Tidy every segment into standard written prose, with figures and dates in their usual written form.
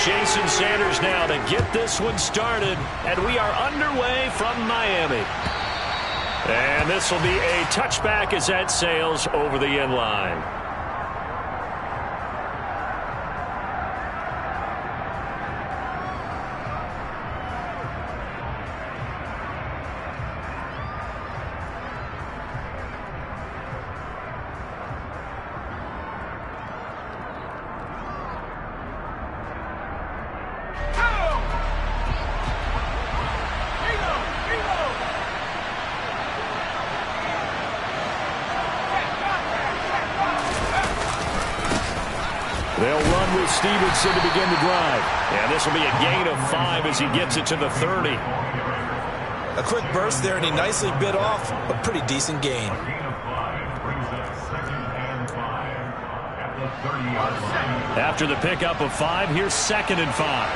Jason Sanders now to get this one started, and we are underway from Miami. And this will be a touchback as that sails over the end line. They'll run with Stevenson to begin the drive. And this will be a gain of 5 as he gets it to the 30. A quick burst there, and he nicely bit off a pretty decent gain. After the pickup of 5, here's 2nd and 5.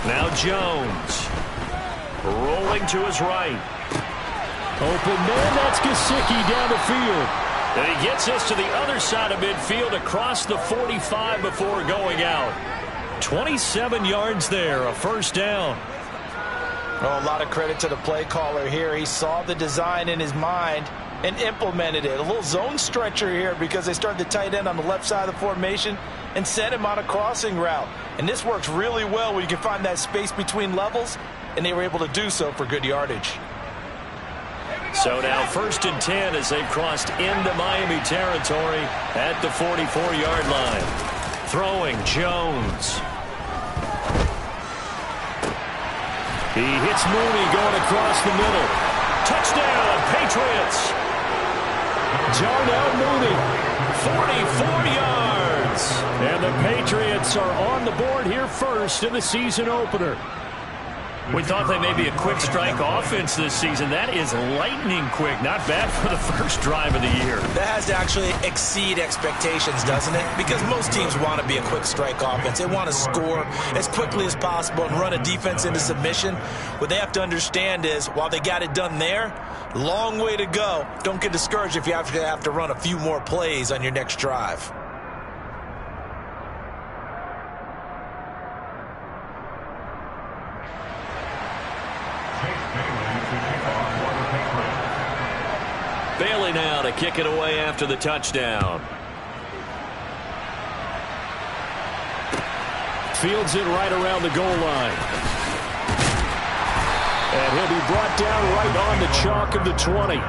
Now Jones. Rolling to his right. Open man, that's Gesicki down the field. And he gets us to the other side of midfield across the 45 before going out. 27 yards there, a first down. Oh, a lot of credit to the play caller here. He saw the design in his mind and implemented it. A little zone stretcher here because they started the tight end on the left side of the formation and sent him on a crossing route. And this works really well when you can find that space between levels, and they were able to do so for good yardage. So now 1st and 10 as they've crossed into Miami territory at the 44-yard line. Throwing Jones. He hits Mooney going across the middle. Touchdown, Patriots. Darnell Mooney. 44 yards. And the Patriots are on the board here first in the season opener. We thought they may be a quick strike offense this season. That is lightning quick. Not bad for the first drive of the year. That has to actually exceed expectations, doesn't it? Because most teams want to be a quick strike offense. They want to score as quickly as possible and run a defense into submission. What they have to understand is, while they got it done there, long way to go. Don't get discouraged if you have to run a few more plays on your next drive. Bailey now to kick it away after the touchdown. Fields it right around the goal line. And he'll be brought down right on the chalk of the 20.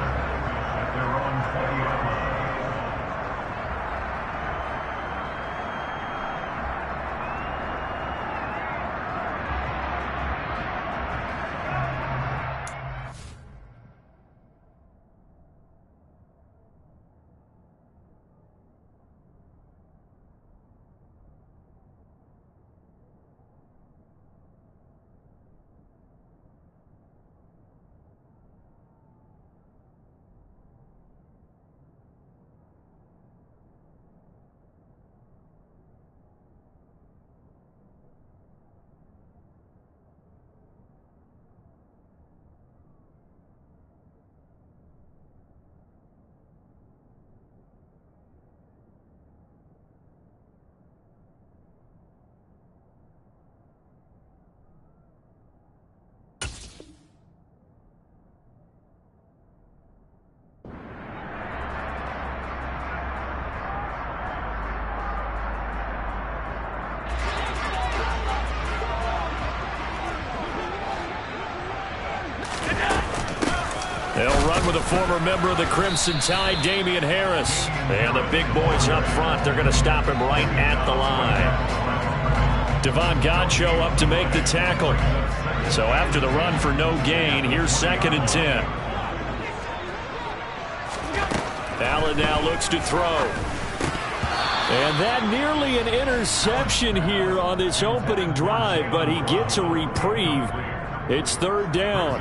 They'll run with a former member of the Crimson Tide, Damian Harris. And the big boys up front, they're going to stop him right at the line. Devon Godchaux up to make the tackle. So after the run for no gain, here's 2nd and 10. Allen now looks to throw. And that nearly an interception here on this opening drive, but he gets a reprieve. It's 3rd down.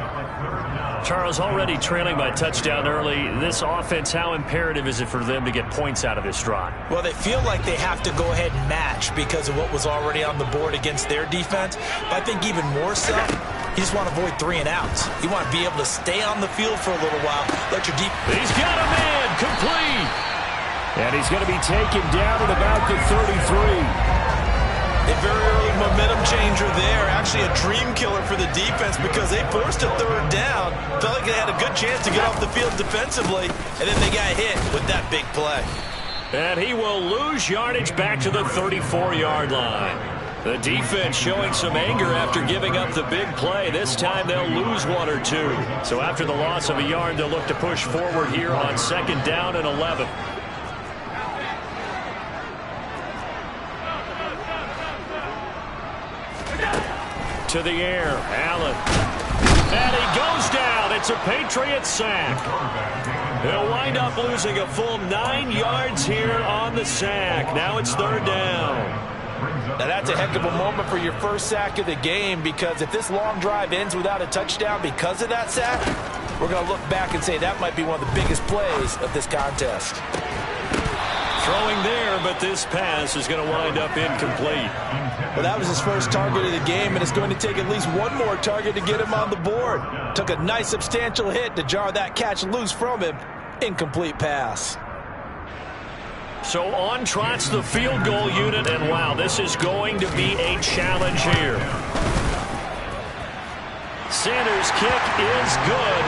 Charles, already trailing by touchdown early. This offense, how imperative is it for them to get points out of this drive? Well, they feel like they have to go ahead and match because of what was already on the board against their defense. But I think even more so, you just want to avoid 3 and outs. You want to be able to stay on the field for a little while. Let your He's got a man complete. And he's going to be taken down at about the 33. A very early momentum changer there. Actually a dream killer for the defense because they forced a third down. Felt like they had a good chance to get off the field defensively, and then they got hit with that big play. And he will lose yardage back to the 34-yard line. The defense showing some anger after giving up the big play. This time they'll lose 1 or 2. So after the loss of a yard, they'll look to push forward here on 2nd down and 11. To the air, Allen. And he goes down. It's a Patriot sack. He'll wind up losing a full 9 yards here on the sack. Now it's 3rd down. Now that's a heck of a moment for your first sack of the game, because if this long drive ends without a touchdown because of that sack, we're going to look back and say that might be one of the biggest plays of this contest. Throwing there, but this pass is going to wind up incomplete. Well, that was his first target of the game, and it's going to take at least one more target to get him on the board. Took a nice substantial hit to jar that catch loose from him. Incomplete pass. So on trots the field goal unit, and wow, this is going to be a challenge here. Sanders' kick is good.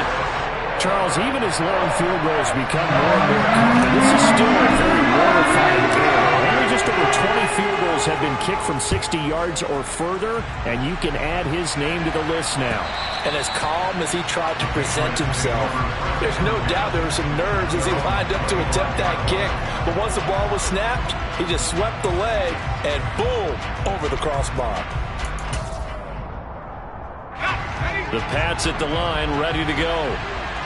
Charles, even as long field goals become more and more common, this is still a very rarefied area. Only just over 20 field goals have been kicked from 60 yards or further, and you can add his name to the list now. And as calm as he tried to present himself, there's no doubt there were some nerves as he lined up to attempt that kick. But once the ball was snapped, he just swept the leg and boom, over the crossbar. The Pats at the line, ready to go.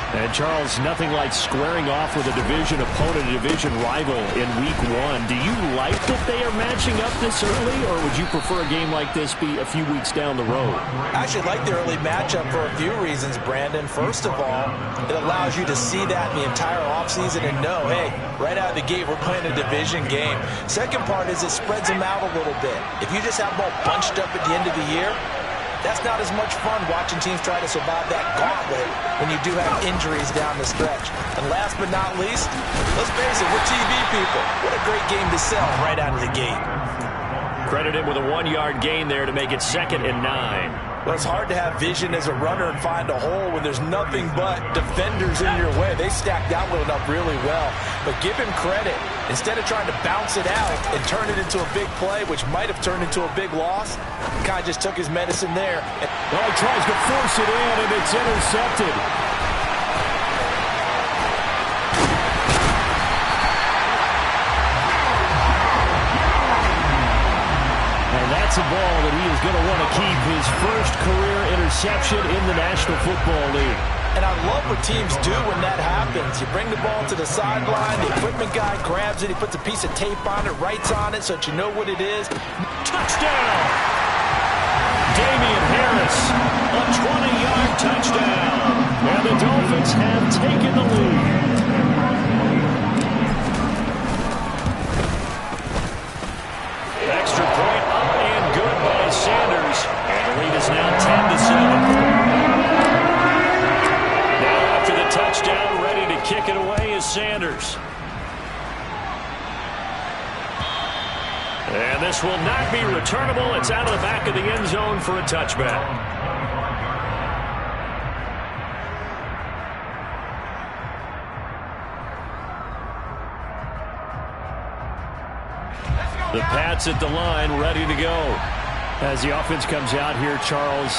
And, Charles, nothing like squaring off with a division opponent, a division rival in Week 1. Do you like that they are matching up this early, or would you prefer a game like this be a few weeks down the road? I actually like the early matchup for a few reasons, Brandon. First of all, it allows you to see that in the entire offseason and know, hey, right out of the gate, we're playing a division game. Second part is it spreads them out a little bit. If you just have them all bunched up at the end of the year, that's not as much fun watching teams try to survive that gauntlet when you do have injuries down the stretch. And last but not least, let's face it, we're TV people. What a great game to sell right out of the gate. Credit him with a 1-yard gain there to make it 2nd and 9. Well, it's hard to have vision as a runner and find a hole when there's nothing but defenders in your way. They stacked that one up really well. But give him credit. Instead of trying to bounce it out and turn it into a big play, which might have turned into a big loss, the guy just took his medicine there. Well, he tries to force it in, and it's intercepted. That's a ball that he is going to want to keep, his first career interception in the National Football League. And I love what teams do when that happens. You bring the ball to the sideline, the equipment guy grabs it, he puts a piece of tape on it, writes on it so that you know what it is. Touchdown! Damien Harris, a 20-yard touchdown. And the Dolphins have taken the lead. Extra point up and good by Sanders. And the lead is now 10-7. Now after the touchdown, ready to kick it away is Sanders. And this will not be returnable. It's out of the back of the end zone for a touchback. The Pats at the line, ready to go. As the offense comes out here, Charles,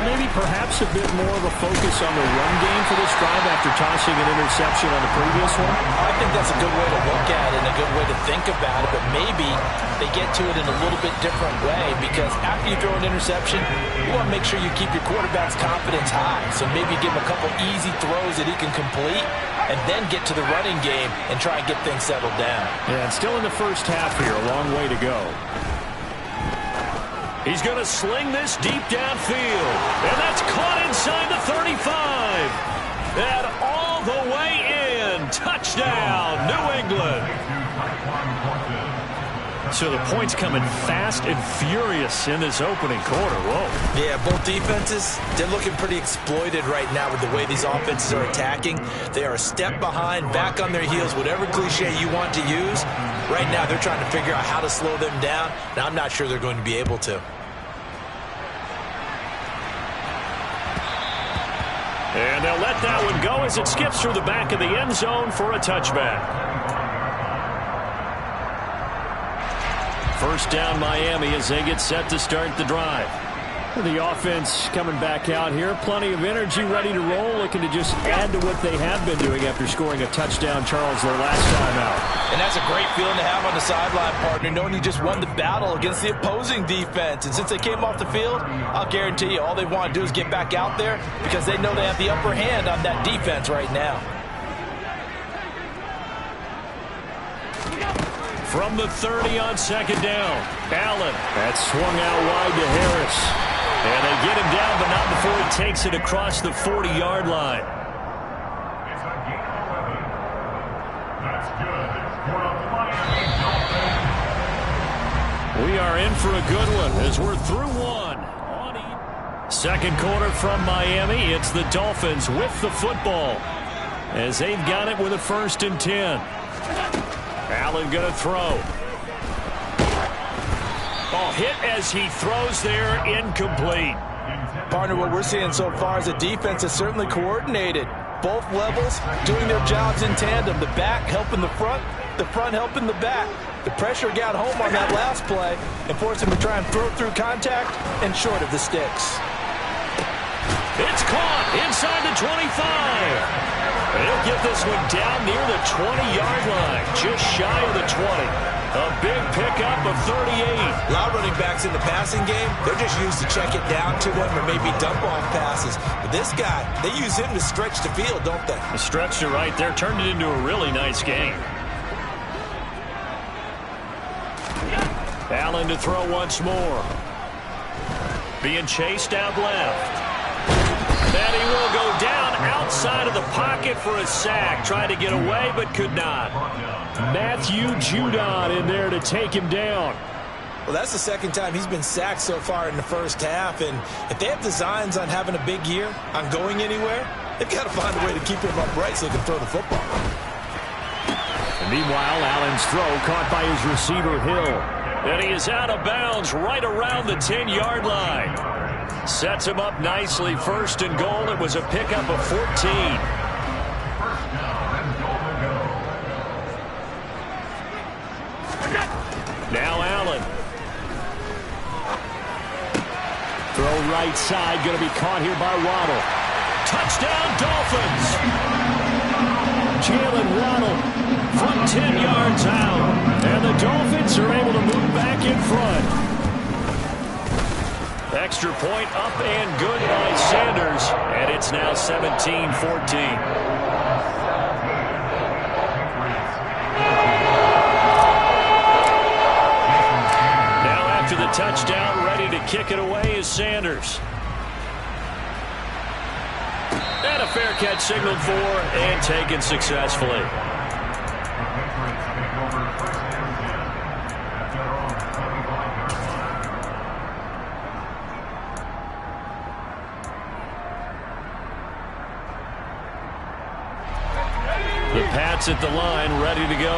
maybe perhaps a bit more of a focus on the run game for this drive after tossing an interception on the previous one? I think that's a good way to look at it and a good way to think about it, but maybe they get to it in a little bit different way, because after you throw an interception, you want to make sure you keep your quarterback's confidence high. So maybe give him a couple easy throws that he can complete, and then get to the running game and try and get things settled down. Yeah, and still in the first half here, a long way to go. He's going to sling this deep downfield. And that's caught inside the 35. And all the way in. Touchdown, New England. So the points coming fast and furious in this opening quarter. Whoa. Yeah, both defenses, they're looking pretty exploited right now with the way these offenses are attacking. They are a step behind, back on their heels, whatever cliche you want to use. Right now, they're trying to figure out how to slow them down, and I'm not sure they're going to be able to. And they'll let that one go as it skips through the back of the end zone for a touchback. First down Miami as they get set to start the drive. The offense coming back out here. Plenty of energy, ready to roll, looking to just add to what they have been doing after scoring a touchdown, Charles, their last time out. And that's a great feeling to have on the sideline, partner, knowing you just won the battle against the opposing defense. And since they came off the field, I'll guarantee you all they want to do is get back out there because they know they have the upper hand on that defense right now. From the 30 on second down, Allen. That swung out wide to Harris. And they get him down, but not before he takes it across the 40-yard line. We are in for a good one as we're through one. Second quarter from Miami. It's the Dolphins with the football as they've got it with a 1st and 10. Allen going to throw. Oh, hit as he throws there, incomplete. Partner, what we're seeing so far is the defense is certainly coordinated. Both levels doing their jobs in tandem. The back helping the front helping the back. The pressure got home on that last play and forced him to try and throw through contact and short of the sticks. It's caught inside the 25. They'll get this one down near the 20-yard line, just shy of the 20. A big pickup of 38. A lot of running backs in the passing game, they're just used to check it down to them or maybe dump off passes. But this guy, they use him to stretch the field, don't they? Stretched it right there, turned it into a really nice game. Allen to throw once more. Being chased out left. And he will go down outside of the pocket for a sack. Tried to get away, but could not. Matthew Judon in there to take him down. Well, that's the second time he's been sacked so far in the first half. And if they have designs on having a big year, on going anywhere, they've got to find a way to keep him upright so they can throw the football. And meanwhile, Allen's throw caught by his receiver, Hill. And he is out of bounds right around the 10-yard line. Sets him up nicely. 1st and goal. It was a pickup of 14. Now Allen. Throw right side. Going to be caught here by Waddle. Touchdown Dolphins. Jalen Waddle from 10 yards out. And the Dolphins are able to move back in front. Extra point up and good by Sanders. And it's now 17-14. Now after the touchdown, ready to kick it away is Sanders. And a fair catch signaled for and taken successfully. The Pats at the line, ready to go.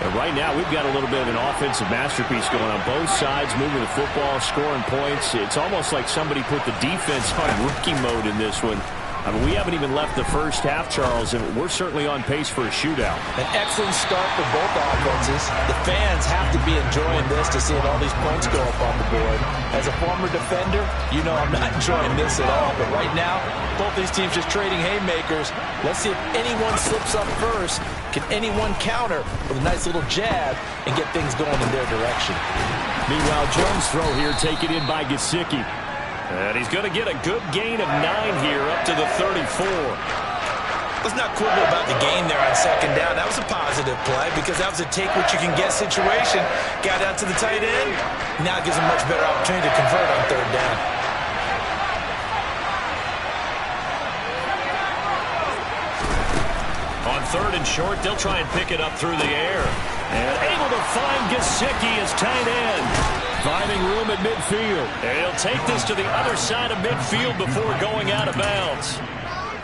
And right now, we've got a little bit of an offensive masterpiece going on both sides, moving the football, scoring points. It's almost like somebody put the defense on rookie mode in this one. I mean, we haven't even left the first half, Charles, and we're certainly on pace for a shootout. An excellent start for both offenses. The fans have to be enjoying this to see all these points go up on the board. As a former defender, you know I'm not enjoying this at all. But right now, both these teams just trading haymakers. Let's see if anyone slips up first. Can anyone counter with a nice little jab and get things going in their direction? Meanwhile, Jones' throw here taken in by Gesicki. And he's going to get a good gain of 9 here up to the 34. Let's not quibble about the gain there on second down. That was a positive play because that was a take-what-you-can-get situation. Got out to the tight end. Now gives him a much better opportunity to convert on third down. On 3rd and short, they'll try and pick it up through the air. And able to find Gesicki as tight end. Finding room at midfield. And he'll take this to the other side of midfield before going out of bounds.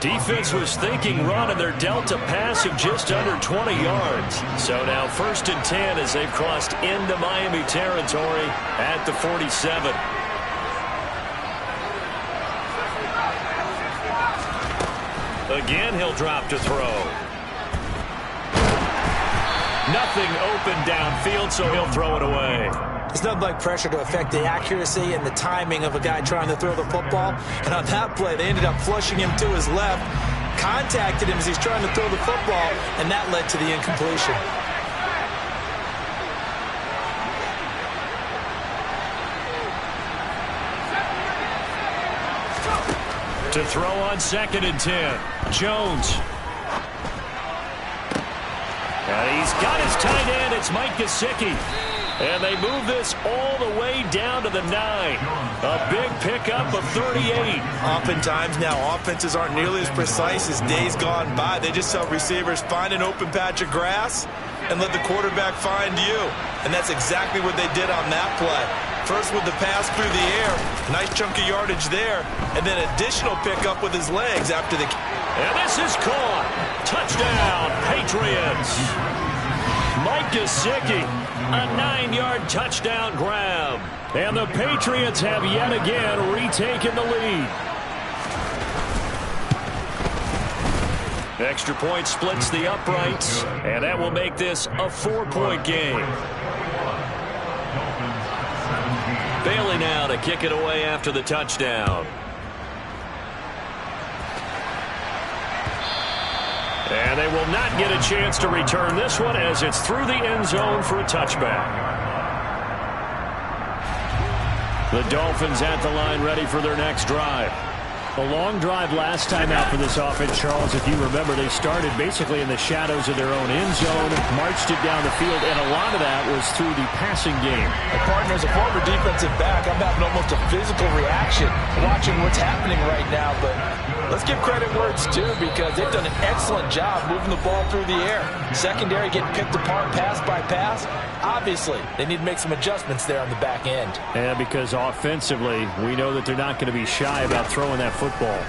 Defense was thinking run, and they're dealt a pass of just under 20 yards. So now 1st and 10 as they've crossed into Miami territory at the 47. Again, he'll drop to throw. Nothing open downfield, so he'll throw it away. It's nothing like pressure to affect the accuracy and the timing of a guy trying to throw the football. And on that play, they ended up flushing him to his left, contacted him as he's trying to throw the football, and that led to the incompletion. To throw on 2nd and 10. Jones. And he's got his tight end. It's Mike Gesicki. And they move this all the way down to the 9. A big pickup of 38. Oftentimes now, offenses aren't nearly as precise as days gone by. They just tell receivers, find an open patch of grass and let the quarterback find you. And that's exactly what they did on that play. First with the pass through the air, nice chunk of yardage there, and then additional pickup with his legs after the... And this is caught. Touchdown, Patriots. Mike Gesicki, a 9-yard touchdown grab. And the Patriots have yet again retaken the lead. Extra point splits the uprights, and that will make this a 4-point game. Bailey now to kick it away after the touchdown. And they will not get a chance to return this one as it's through the end zone for a touchback. The Dolphins at the line ready for their next drive. A long drive last time out for this offense, Charles. If you remember, they started basically in the shadows of their own end zone, marched it down the field, and a lot of that was through the passing game. Partner, as a former defensive back, I'm having almost a physical reaction watching what's happening right now, but let's give credit where it's due because they've done an excellent job moving the ball through the air. Secondary getting picked apart pass by pass. Obviously, they need to make some adjustments there on the back end. Yeah, because offensively, we know that they're not going to be shy about throwing that football.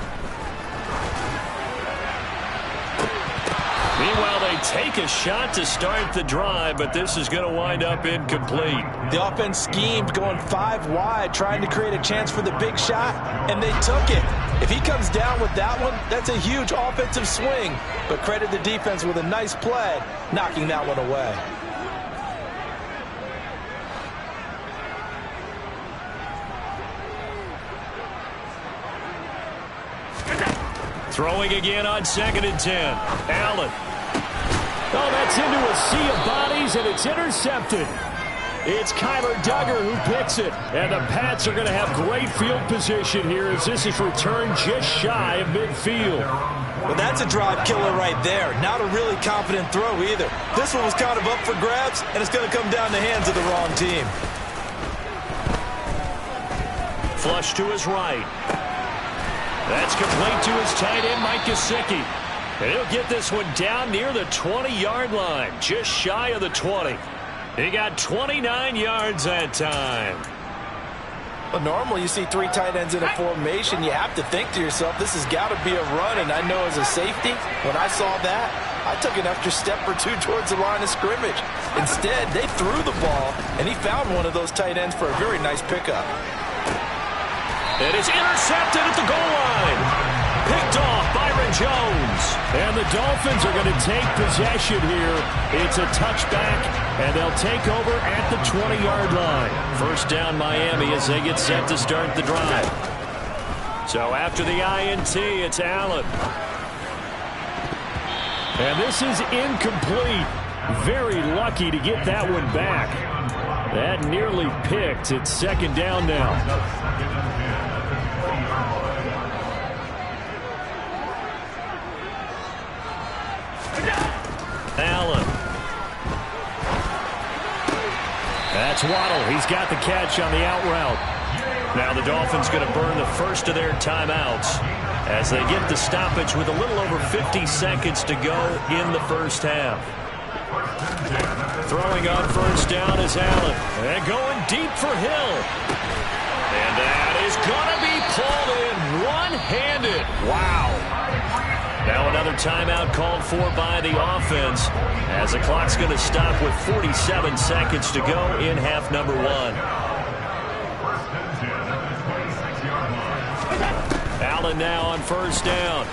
Meanwhile, they take a shot to start the drive, but this is going to wind up incomplete. The offense schemed going 5 wide, trying to create a chance for the big shot, and they took it. If he comes down with that one, that's a huge offensive swing. But credit the defense with a nice play, knocking that one away. Throwing again on 2nd and 10. Allen. Oh, that's into a sea of bodies, and it's intercepted. It's Kyler Duggar who picks it. And the Pats are going to have great field position here as this is returned just shy of midfield. Well, that's a drive killer right there. Not a really confident throw either. This one was kind of up for grabs, and it's going to come down the hands of the wrong team. Flush to his right. That's complete to his tight end, Mike Gesicki. And he'll get this one down near the 20-yard line, just shy of the 20. He got 29 yards that time. Well, normally you see 3 tight ends in a formation. You have to think to yourself, this has got to be a run. And I know as a safety, when I saw that, I took an extra step or 2 towards the line of scrimmage. Instead, they threw the ball, and he found one of those tight ends for a very nice pickup. It is intercepted at the goal line. Picked off Byron Jones. And the Dolphins are going to take possession here. It's a touchback, and they'll take over at the 20-yard line. First down Miami as they get set to start the drive. So after the INT, it's Allen. And this is incomplete. Very lucky to get that one back. That nearly picked. It's 2nd down now. Allen. That's Waddle. He's got the catch on the out route. Now the Dolphins going to burn the first of their timeouts. as they get the stoppage with a little over 50 seconds to go in the first half. Throwing on first down is Allen. And going deep for Hill. And that is going to be pulled in one-handed. Wow. Now another timeout called for by the offense as the clock's going to stop with 47 seconds to go in half number 1. Allen now on first down.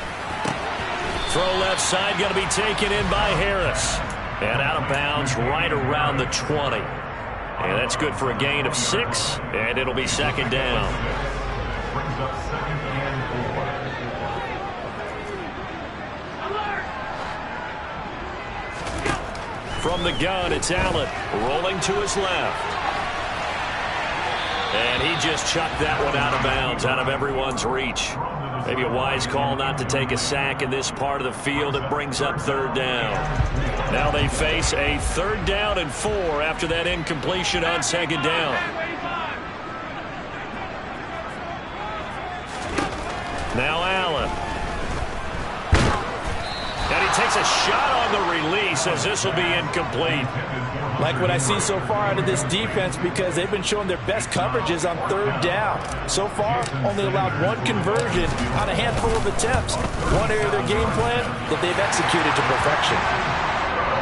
Throw left side going to be taken in by Harris. And out of bounds right around the 20. And that's good for a gain of 6, and it'll be second down. From the gun, it's Allen rolling to his left. And he just chucked that one out of bounds, out of everyone's reach. Maybe a wise call not to take a sack in this part of the field. It brings up third down. Now they face a 3rd down and 4 after that incompletion on second down. Now Allen. And he takes a shot on the release as this will be incomplete. Like what I see so far out of this defense because they've been showing their best coverages on 3rd down. So far, only allowed 1 conversion on a handful of attempts. One area of their game plan that they've executed to perfection.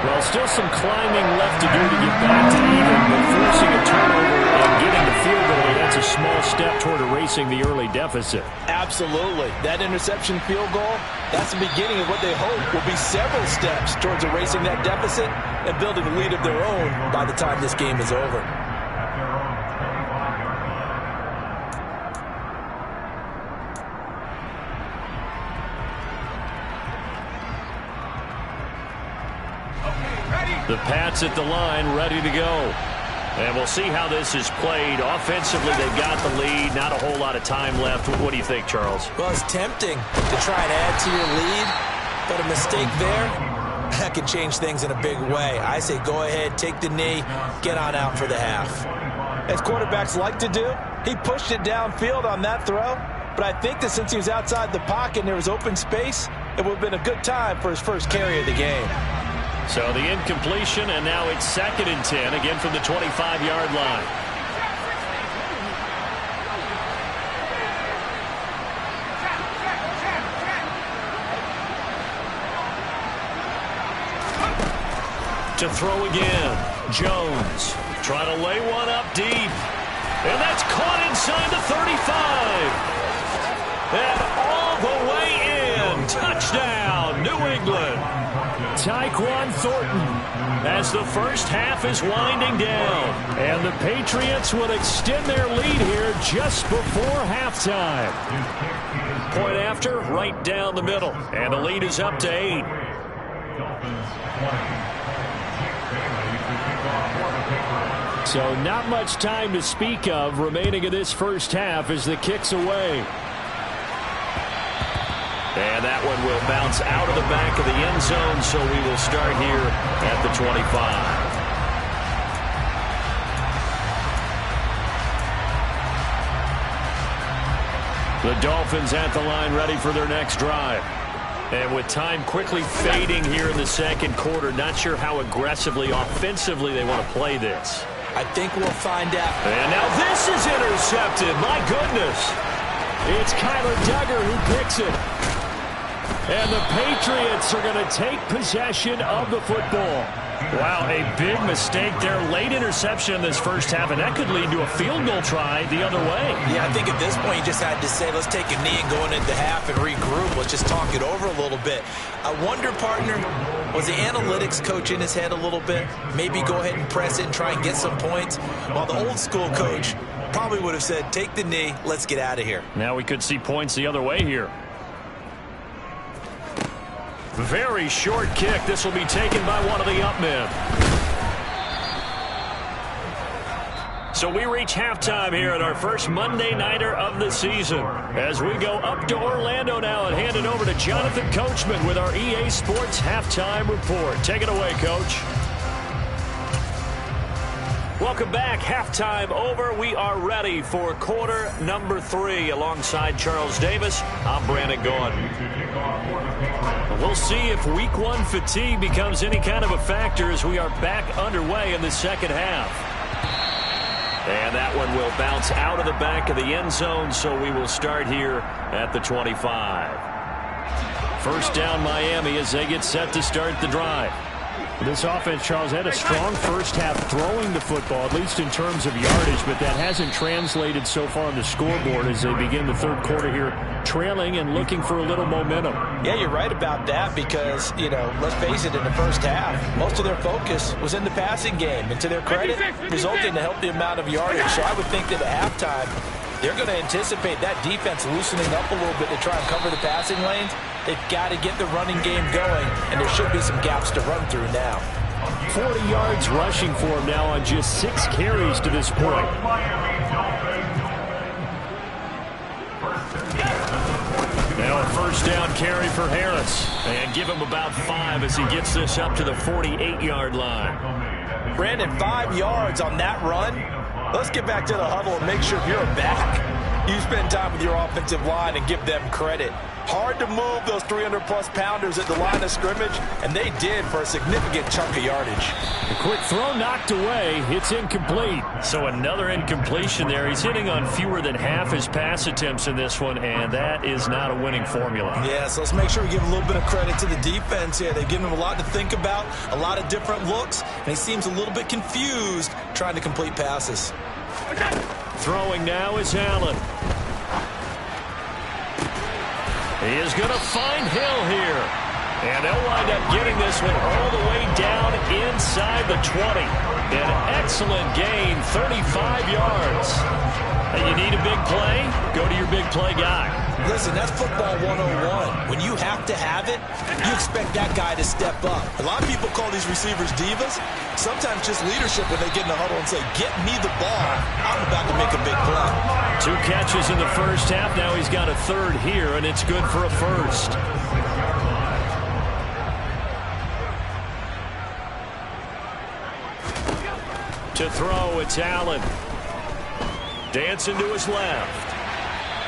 Well, still some climbing left to do to get back to even, but forcing a turnover and getting the field goal, that's a small step toward erasing the early deficit. Absolutely. That interception field goal, that's the beginning of what they hope will be several steps towards erasing that deficit and building a lead of their own by the time this game is over. The Pats at the line, ready to go. And we'll see how this is played. Offensively, they've got the lead. Not a whole lot of time left. What do you think, Charles? Well, it's tempting to try and add to your lead, but a mistake there, that could change things in a big way. I say go ahead, take the knee, get on out for the half. As quarterbacks like to do, he pushed it downfield on that throw, but I think that since he was outside the pocket and there was open space, it would have been a good time for his first carry of the game. So the incompletion, and now it's 2nd and 10, again from the 25-yard line. To throw again, Jones trying to lay one up deep. And that's caught inside the 35. And all the way in. Touchdown, New England. Tyquan Thornton as the first half is winding down. And the Patriots will extend their lead here just before halftime. Point after, right down the middle. And the lead is up to 8. So not much time to speak of remaining in this first half as the kick's away. And that one will bounce out of the back of the end zone, so we will start here at the 25. The Dolphins at the line ready for their next drive. And with time quickly fading here in the second quarter, not sure how aggressively, offensively they want to play this. I think we'll find out. And now this is intercepted. My goodness. It's Kyler Duggar who picks it. And the Patriots are going to take possession of the football. Wow, a big mistake there. Late interception in this first half, and that could lead to a field goal try the other way. Yeah, I think at this point you just had to say, let's take a knee and go into the half and regroup. Let's just talk it over a little bit. I wonder, partner, was the analytics coach in his head a little bit? Maybe go ahead and press it and try and get some points? While the old school coach probably would have said, take the knee, let's get out of here. Now we could see points the other way here. Very short kick. This will be taken by one of the up men. So we reach halftime here at our first Monday Nighter of the season. As we go up to Orlando now and hand it over to Jonathan Coachman with our EA Sports Halftime Report. Take it away, Coach. Welcome back. Halftime over. We are ready for quarter number 3. Alongside Charles Davis, I'm Brandon Gaudin. We'll see if week 1 fatigue becomes any kind of a factor as we are back underway in the second half. And that one will bounce out of the back of the end zone, so we will start here at the 25. First down Miami as they get set to start the drive. This offense, Charles, had a strong first half throwing the football, at least in terms of yardage, but that hasn't translated so far on the scoreboard as they begin the third quarter here, trailing and looking for a little momentum. Yeah, you're right about that because, let's face it, in the first half, most of their focus was in the passing game. And to their credit, resulted in a healthy amount of yardage. So I would think that at halftime, they're going to anticipate that defense loosening up a little bit to try and cover the passing lanes. They've got to get the running game going, and there should be some gaps to run through now. 40 yards rushing for him now on just 6 carries to this point. Now a first down carry for Harris. And give him about 5 as he gets this up to the 48-yard line. Brandon, 5 yards on that run. Let's get back to the huddle and make sure if you're a back, you spend time with your offensive line and give them credit. Hard to move those 300-plus pounders at the line of scrimmage, and they did for a significant chunk of yardage. A quick throw knocked away. It's incomplete. So another incompletion there. He's hitting on fewer than half his pass attempts in this one, and that is not a winning formula. Yeah, so let's make sure we give a little bit of credit to the defense here. They've given him a lot to think about, a lot of different looks, and he seems a little bit confused trying to complete passes. Throwing now is Allen. He is going to find Hill here. And they'll wind up getting this one all the way down inside the 20. An excellent gain, 35 yards. And you need a big play? Go to your big play guy. Listen, that's football 101. When you have to have it, you expect that guy to step up. A lot of people call these receivers divas. Sometimes just leadership when they get in the huddle and say, get me the ball. I'm about to make a big play. 2 catches in the first half. Now he's got a third here, and it's good for a first. To throw, it's Allen. Dancing to his left.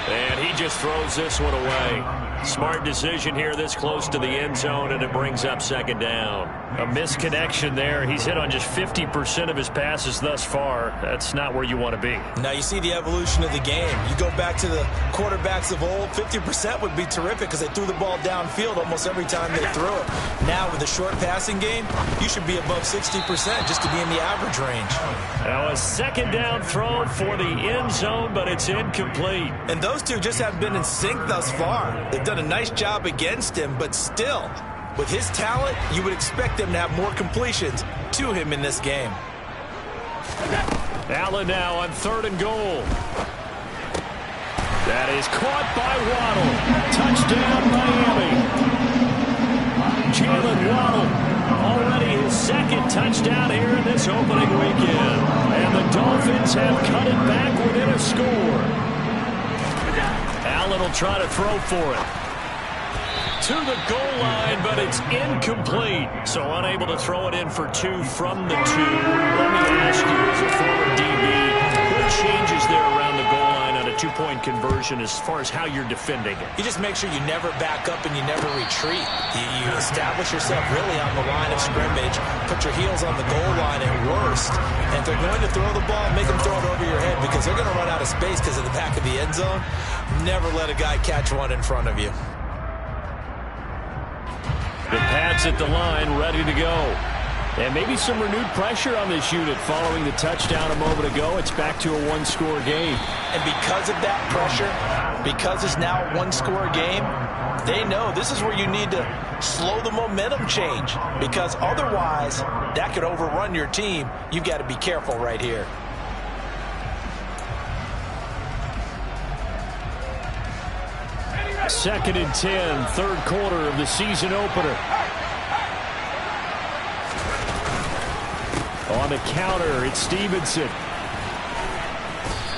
And he just throws this one away. Smart decision here this close to the end zone, and it brings up second down. A misconnection there. He's hit on just 50% of his passes thus far. That's not where you want to be. Now you see the evolution of the game. You go back to the quarterbacks of old, 50% would be terrific because they threw the ball downfield almost every time they threw it. Now with a short passing game, you should be above 60% just to be in the average range. Now a second down throw for the end zone, but it's incomplete. And those two just haven't been in sync thus far. They've done a nice job against him, but still, with his talent, you would expect them to have more completions to him in this game. Allen now on 3rd and goal. That is caught by Waddle. Touchdown, Miami. Jalen Waddle, already his 2nd touchdown here in this opening weekend. And the Dolphins have cut it back within a score. Allen will try to throw for it. To the goal line, but it's incomplete. So unable to throw it in for 2 from the 2. Let me ask you, as a former DB, what changes there around the goal line on a 2-point conversion as far as how you're defending it? You just make sure you never back up and you never retreat. You establish yourself really on the line of scrimmage, put your heels on the goal line at worst. And if they're going to throw the ball, make them throw it over your head because they're going to run out of space because of the back of the end zone. Never let a guy catch one in front of you. The Pats at the line, ready to go. And maybe some renewed pressure on this unit following the touchdown a moment ago. It's back to a 1-score game. And because of that pressure, because it's now a 1-score game, they know this is where you need to slow the momentum change. Because otherwise, that could overrun your team. You've got to be careful right here. Second and 10, third quarter of the season opener. On the counter, it's Stevenson.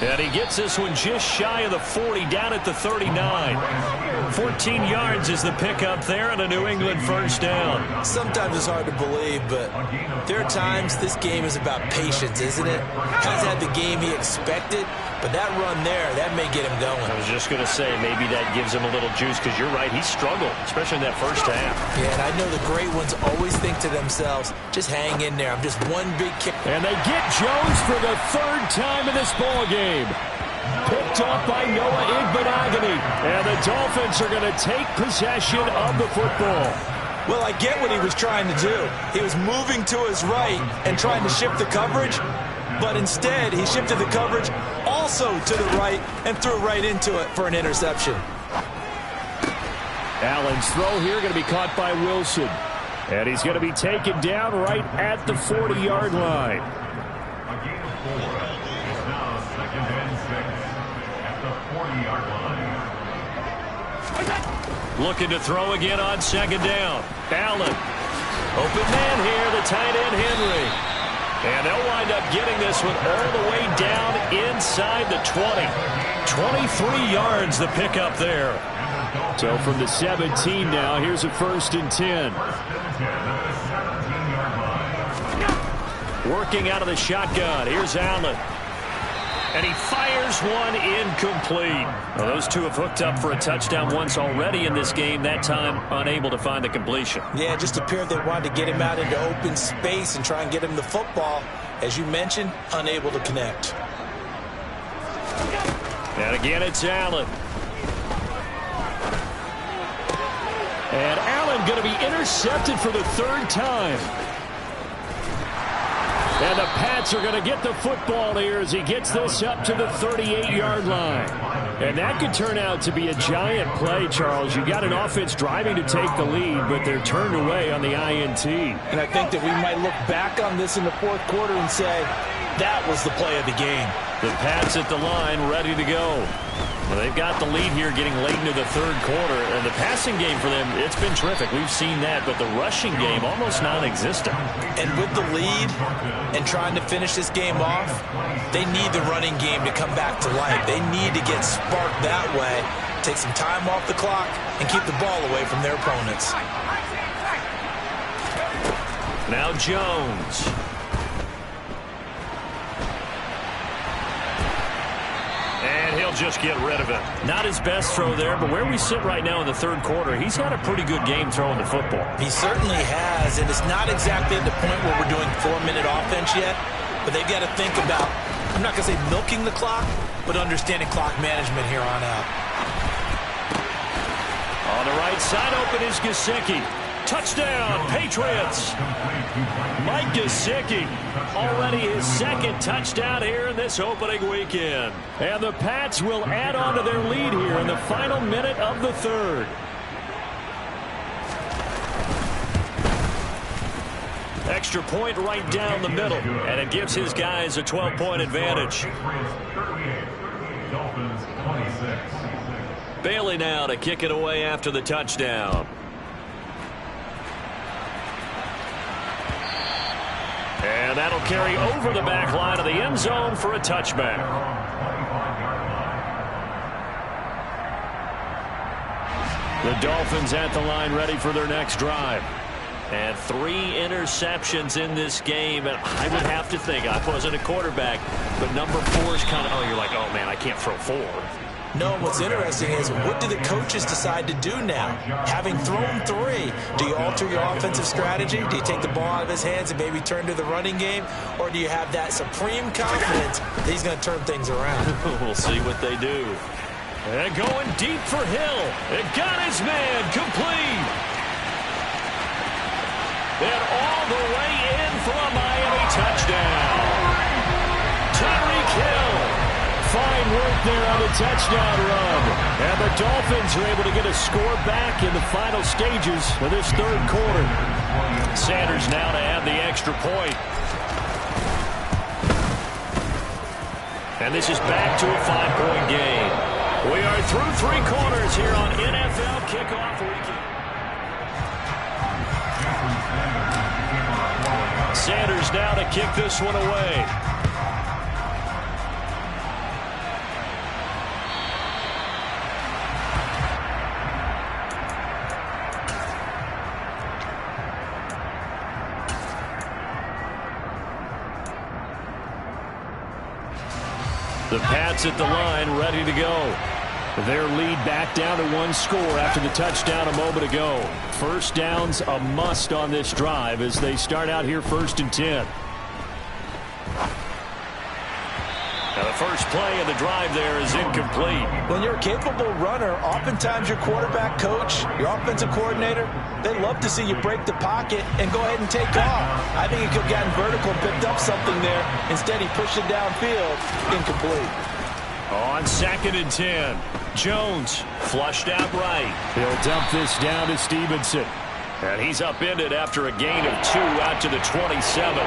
And he gets this one just shy of the 40, down at the 39. 14 yards is the pickup there and a New England first down. Sometimes it's hard to believe, but there are times this game is about patience, isn't it? Hasn't had the game he expected, but that run there, that may get him going. I was just going to say, maybe that gives him a little juice, because you're right, he struggled, especially in that first half. Yeah, and I know the great ones always think to themselves, just hang in there. I'm just one big kick. And they get Jones for the third time in this ball game. Picked off by Noah Igbinoghene. And the Dolphins are going to take possession of the football. Well, I get what he was trying to do. He was moving to his right and trying to shift the coverage, but instead he shifted the coverage also to the right and threw right into it for an interception. Allen's throw here going to be caught by Wilson. And he's going to be taken down right at the 40-yard line. Looking to throw again on second down. Allen. Open man here, the tight end Henry. And they'll wind up getting this one all the way down inside the 20. 23 yards the pickup there. So from the 17 now, here's a 1st and 10. Working out of the shotgun. Here's Allen. And he fires one incomplete. Well, those two have hooked up for a touchdown once already in this game, that time unable to find the completion. Yeah, it just appeared they wanted to get him out into open space and try and get him the football. As you mentioned, unable to connect. And again, it's Allen. And Allen going to be intercepted for the 3rd time. And the Pats are going to get the football here as he gets this up to the 38-yard line. And that could turn out to be a giant play, Charles. You got an offense driving to take the lead, but they're turned away on the INT. And I think that we might look back on this in the 4th quarter and say, that was the play of the game. The Pats at the line, ready to go. Well, they've got the lead here getting late into the 3rd quarter. And the passing game for them, it's been terrific. We've seen that, but the rushing game almost non-existent. And with the lead and trying to finish this game off, they need the running game to come back to life. They need to get sparked that way, take some time off the clock, and keep the ball away from their opponents. Now Jones. And he'll just get rid of it. Not his best throw there, but where we sit right now in the 3rd quarter, he's had a pretty good game throwing the football. He certainly has, and it's not exactly at the point where we're doing 4-minute offense yet, but they've got to think about, I'm not going to say milking the clock, but understanding clock management here on out. On the right side, open is Gesicki. Touchdown, Patriots. Mike Gesicki, already his 2nd touchdown here in this opening weekend. And the Pats will add on to their lead here in the final minute of the 3rd. Extra point right down the middle, and it gives his guys a 12-point advantage. Bailey now to kick it away after the touchdown. And that'll carry over the back line of the end zone for a touchback. The Dolphins at the line ready for their next drive. And 3 interceptions in this game. And I would have to think, I wasn't a quarterback, but number 4 is kind of, oh, you're like, oh, man, I can't throw 4. No, what's interesting is, what do the coaches decide to do now? Having thrown 3, do you alter your offensive strategy? Do you take the ball out of his hands and maybe turn to the running game? Or do you have that supreme confidence that he's going to turn things around? We'll see what they do. And going deep for Hill. It got his man complete. And all the way in for a Miami touchdown. Tyreek Hill. Fine work there on the touchdown run. And the Dolphins are able to get a score back in the final stages of this 3rd quarter. Sanders now to add the extra point. And this is back to a 5-point game. We are through 3 quarters here on NFL Kickoff Weekend. Sanders now to kick this one away. The Pats at the line, ready to go. Their lead back down to 1 score after the touchdown a moment ago. First down's a must on this drive as they start out here 1st and 10. Now the first play of the drive there is incomplete. When you're a capable runner, oftentimes your quarterback coach, your offensive coordinator, they love to see you break the pocket and go ahead and take off. I think he could have gotten vertical and picked up something there. Instead, he pushed it downfield. Incomplete. On 2nd and 10, Jones flushed out right. He'll dump this down to Stevenson. And he's upended after a gain of 2 out to the 27.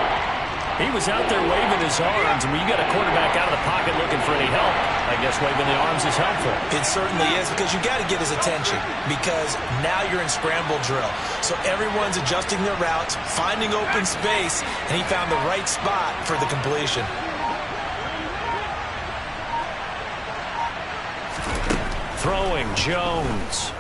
He was out there waving his arms, and when you got a quarterback out of the pocket looking for any help, I guess waving the arms is helpful. It certainly is, because you got to get his attention, because now you're in scramble drill. So everyone's adjusting their routes, finding open space, and he found the right spot for the completion. Throwing Jones.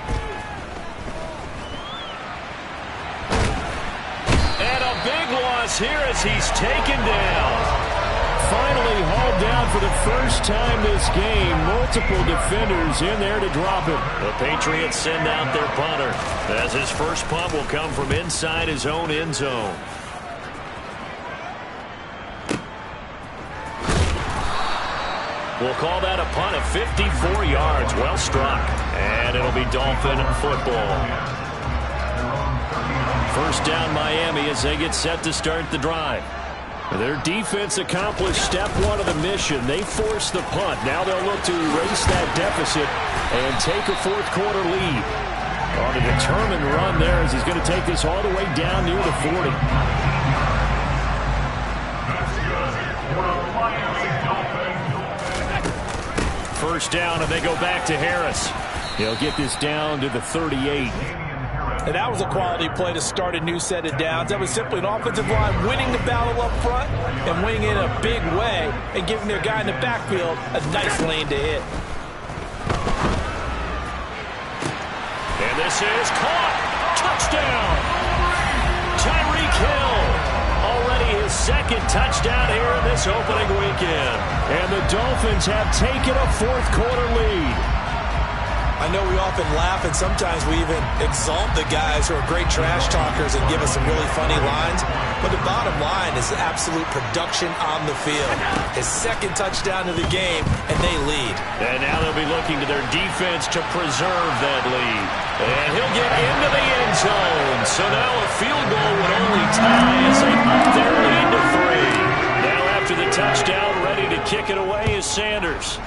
And a big loss here as he's taken down. Finally hauled down for the first time this game. Multiple defenders in there to drop him. The Patriots send out their punter, as his first punt will come from inside his own end zone. We'll call that a punt of 54 yards. Well struck. And it'll be Dolphin football. First down Miami as they get set to start the drive. Their defense accomplished step 1 of the mission. They forced the punt. Now they'll look to erase that deficit and take a 4th quarter lead. On a determined run there as he's going to take this all the way down near the 40. First down, and they go back to Harris. He'll get this down to the 38. And that was a quality play to start a new set of downs. That was simply an offensive line winning the battle up front and winning in a big way and giving their guy in the backfield a nice lane to hit. And this is caught. Touchdown. Tyreek Hill. Already his 2nd touchdown here in this opening weekend. And the Dolphins have taken a 4th quarter lead. I know we often laugh, and sometimes we even exalt the guys who are great trash talkers and give us some really funny lines. But the bottom line is absolute production on the field. His 2nd touchdown of the game, and they lead. And now they'll be looking to their defense to preserve that lead. And he'll get into the end zone. So now a field goal would only tie as they up their lead to 3. Now after the touchdown, ready to kick it away is Sanders.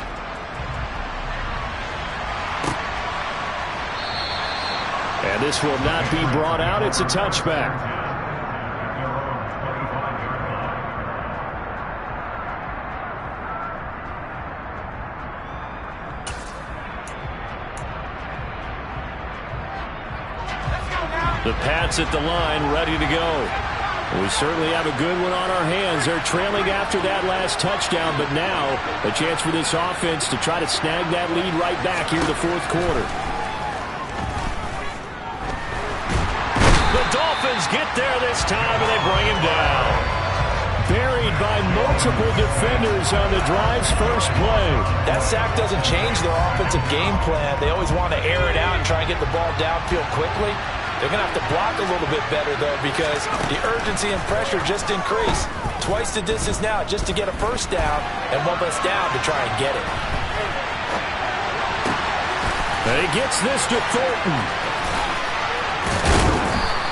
And this will not be brought out. It's a touchback. The Pats at the line, ready to go. We certainly have a good one on our hands. They're trailing after that last touchdown, but now a chance for this offense to try to snag that lead right back here in the 4th quarter. Dolphins get there this time, and they bring him down. Buried by multiple defenders on the drive's first play. That sack doesn't change their offensive game plan. They always want to air it out and try and get the ball downfield quickly. They're going to have to block a little bit better, though, because the urgency and pressure just increase. Twice the distance now just to get a first down, and 1 less down to try and get it. And he gets this to Thornton.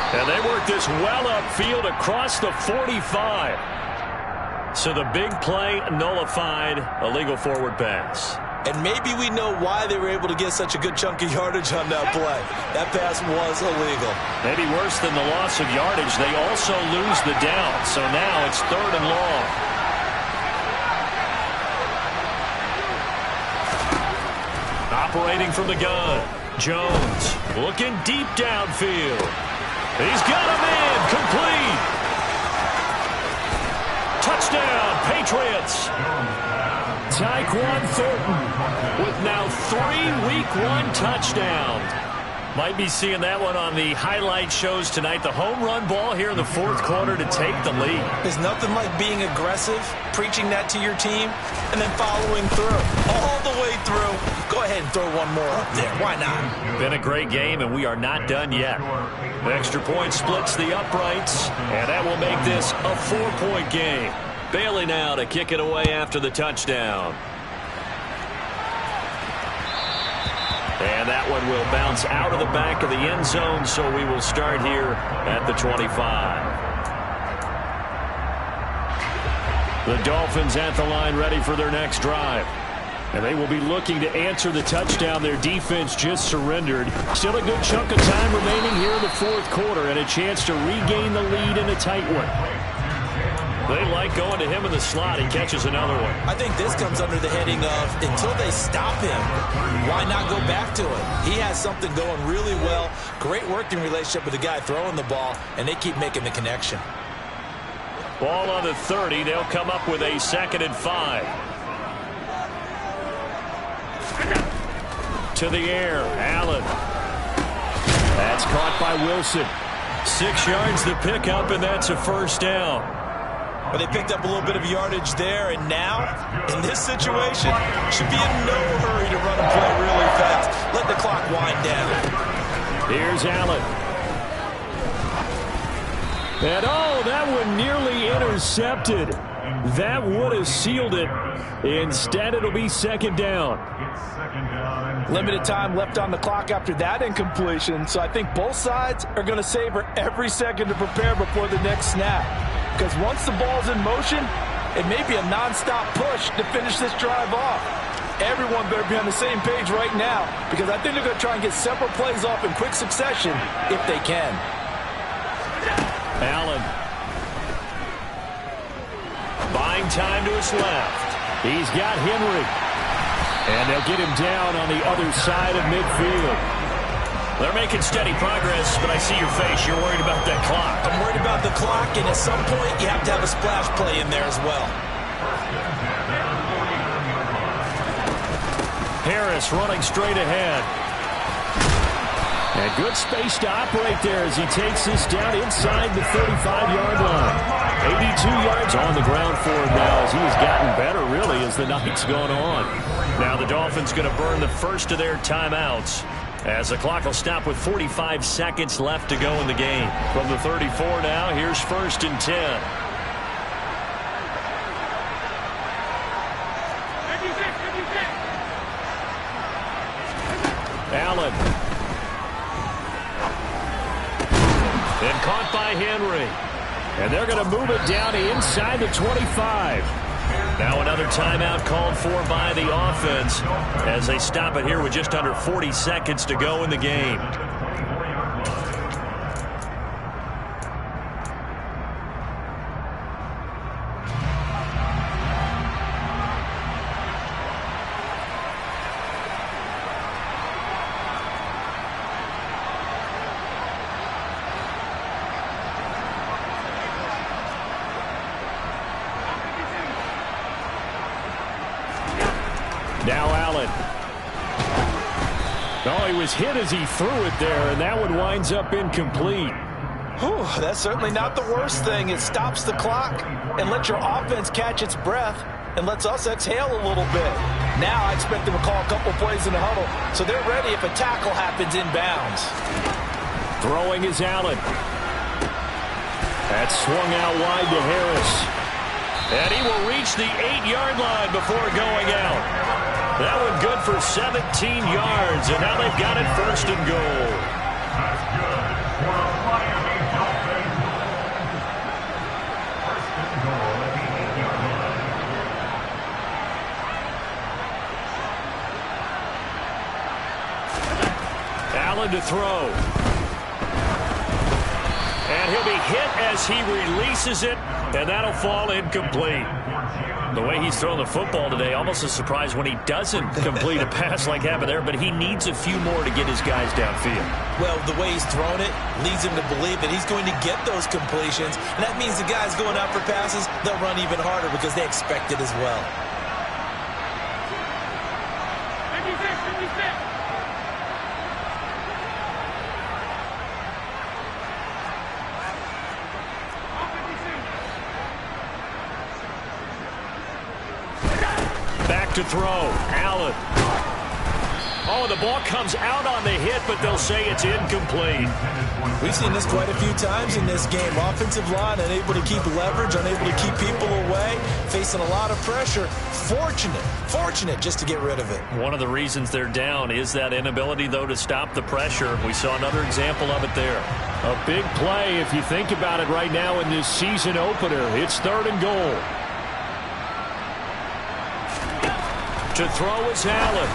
And they work this well upfield across the 45. So the big play nullified, illegal forward pass. And maybe we know why they were able to get such a good chunk of yardage on that play. That pass was illegal. Maybe worse than the loss of yardage, they also lose the down. So now it's 3rd and long. Operating from the gun, Jones looking deep downfield. He's got him in, complete. Touchdown, Patriots. Tyquan Thornton with now 3 Week 1 touchdowns. Might be seeing that one on the highlight shows tonight. The home run ball here in the fourth quarter to take the lead. There's nothing like being aggressive, preaching that to your team, and then following through. All the way through. Go ahead and throw one more up there. Why not? Been a great game, and we are not done yet. The extra point splits the uprights, and that will make this a 4-point game. Bailey now to kick it away after the touchdown. And that one will bounce out of the back of the end zone, so we will start here at the 25. The Dolphins at the line ready for their next drive. And they will be looking to answer the touchdown their defense just surrendered. Still a good chunk of time remaining here in the fourth quarter and a chance to regain the lead in a tight one. They like going to him in the slot. He catches another one. I think this comes under the heading of until they stop him, why not go back to it? He has something going really well. Great working relationship with the guy throwing the ball, and they keep making the connection. Ball on the 30. They'll come up with a 2nd and 5. To the air. Allen. That's caught by Wilson. 6 yards the pickup, and that's a first down. But they picked up a little bit of yardage there, and now, in this situation, should be in no hurry to run and play really fast. Let the clock wind down. Here's Allen. And oh, that one nearly intercepted. That would have sealed it. Instead, it'll be 2nd down. Limited time left on the clock after that incompletion, so I think both sides are going to savor every second to prepare before the next snap. Because once the ball's in motion, it may be a non-stop push to finish this drive off. Everyone better be on the same page right now, because I think they're going to try and get several plays off in quick succession if they can. Allen. Buying time to his left. He's got Henry. And they'll get him down on the other side of midfield. They're making steady progress, but I see your face. You're worried about that clock. I'm worried about the clock, and at some point, you have to have a splash play in there as well. Harris running straight ahead. And good space to operate there as he takes this down inside the 35-yard line. 82 yards on the ground for him now as he has gotten better, really, as the night's gone on. Now the Dolphins going to burn the first of their timeouts, as the clock will stop with 45 seconds left to go in the game. From the 34 now, here's 1st and 10. Allen. And caught by Henry. And they're going to move it down to inside the 25. Now another timeout called for by the offense as they stop it here with just under 40 seconds to go in the game. Now Allen. Oh, he was hit as he threw it there, and that one winds up incomplete. Whew, that's certainly not the worst thing. It stops the clock and lets your offense catch its breath and lets us exhale a little bit. Now I expect them to call a couple plays in the huddle, so they're ready if a tackle happens inbounds. Throwing is Allen. That's swung out wide to Harris. And he will reach the 8-yard line before going out. That one good for 17 yards, and now they've got it 1st and goal. Allen to throw. And he'll be hit as he releases it, and that'll fall incomplete. The way he's throwing the football today, almost a surprise when he doesn't complete a pass like happened there, but he needs a few more to get his guys downfield. Well, the way he's thrown it leads him to believe that he's going to get those completions, and that means the guys going out for passes, they'll run even harder because they expect it as well. back to throw. Allen. Oh, the ball comes out on the hit, but they'll say it's incomplete. We've seen this quite a few times in this game. Offensive line unable to keep leverage, unable to keep people away, facing a lot of pressure. Fortunate just to get rid of it. One of the reasons they're down is that inability, though, to stop the pressure. We saw another example of it there. A big play if you think about it right now in this season opener. It's 3rd and goal. To throw is Allen.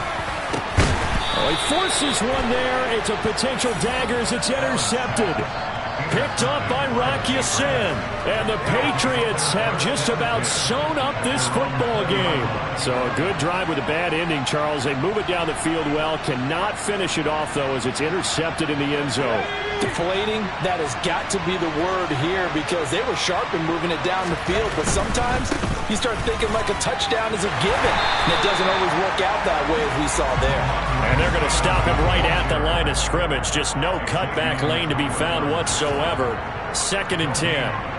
Oh, he forces one there. It's a potential dagger as it's intercepted. Picked up by Rocky Sin. And the Patriots have just about sewn up this football game. So a good drive with a bad ending, Charles. They move it down the field well. Cannot finish it off, though, as it's intercepted in the end zone. Deflating, that has got to be the word here because they were sharp in moving it down the field. But sometimes you start thinking like a touchdown is a given. And it doesn't always work out that way as we saw there. And they're going to stop him right at the line of scrimmage. Just no cutback lane to be found whatsoever. 2nd and 10.